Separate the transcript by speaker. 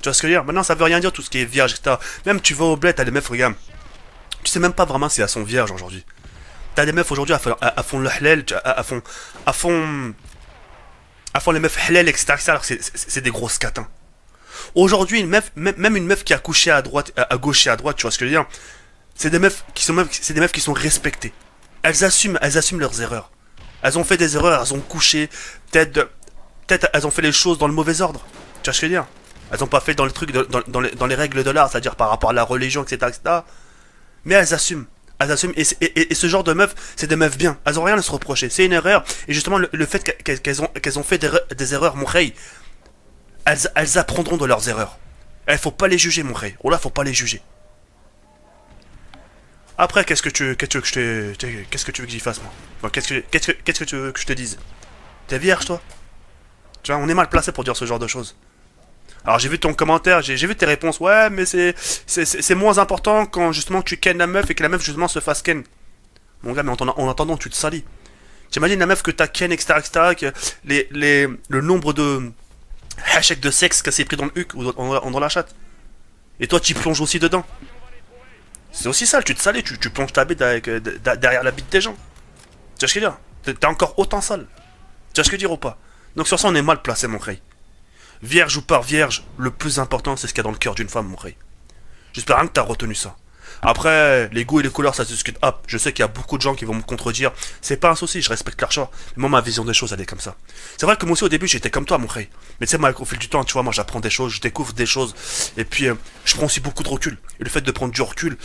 Speaker 1: Tu vois ce que je veux dire? Maintenant, ça veut rien dire tout ce qui est vierge, etc. Même tu vas au bled, t'as des meufs, regarde. Tu sais même pas vraiment si elles sont vierges aujourd'hui. T'as des meufs aujourd'hui, elles font le halal, elles font, elles font les meufs halal, etc. Alors c'est des grosses catins. Aujourd'hui, une meuf, même une meuf qui a couché à droite, à gauche et à droite, tu vois ce que je veux dire? C'est des meufs qui sont respectées. Elles assument leurs erreurs. Elles ont fait des erreurs, elles ont couché, peut-être, peut-être elles ont fait les choses dans le mauvais ordre. Tu vois ce que je veux dire? Elles ont pas fait dans le truc, dans les règles de l'art, c'est-à-dire par rapport à la religion, etc., etc. Mais elles assument. Elles assument. Et ce genre de meufs, c'est des meufs bien. Elles ont rien à se reprocher. C'est une erreur. Et justement, le fait qu'elles ont fait des erreurs, mon rey, elles apprendront de leurs erreurs. Il faut pas les juger, mon rey. Oh là, faut pas les juger. Après, qu'est-ce que qu'est-ce que tu veux que j'y fasse, moi? Bon, qu'est-ce que tu veux que je te dise? T'es vierge, toi? Tu vois, on est mal placé pour dire ce genre de choses. Alors j'ai vu ton commentaire, j'ai vu tes réponses. Ouais, mais c'est moins important quand justement tu ken la meuf et que la meuf justement se fasse ken. Mon gars, mais en attendant, tu te salis. T'imagines la meuf que t'as ken, etc., etc., que le nombre de hashtags de sexe qu'elle s'est pris dans le huc ou dans la chatte. Et toi, tu plonges aussi dedans. C'est aussi sale, tu te salis, tu plonges ta bite derrière la bite des gens. Tu vois ce que je veux dire? T'es encore autant sale. Tu vois ce que je veux dire ou pas? Donc sur ça, on est mal placé, mon rey. Vierge ou pas vierge, le plus important, c'est ce qu'il y a dans le cœur d'une femme, mon rey. J'espère rien que t'as retenu ça. Après, les goûts et les couleurs, ça se discute. Hop, je sais qu'il y a beaucoup de gens qui vont me contredire. C'est pas un souci, je respecte leur choix. Mais moi, ma vision des choses, elle est comme ça. C'est vrai que moi aussi, au début, j'étais comme toi, mon rey. Mais tu sais, moi, au fil du temps, tu vois, moi, j'apprends des choses, je découvre des choses. Et puis, je prends aussi beaucoup de recul. Et le fait de prendre du recul,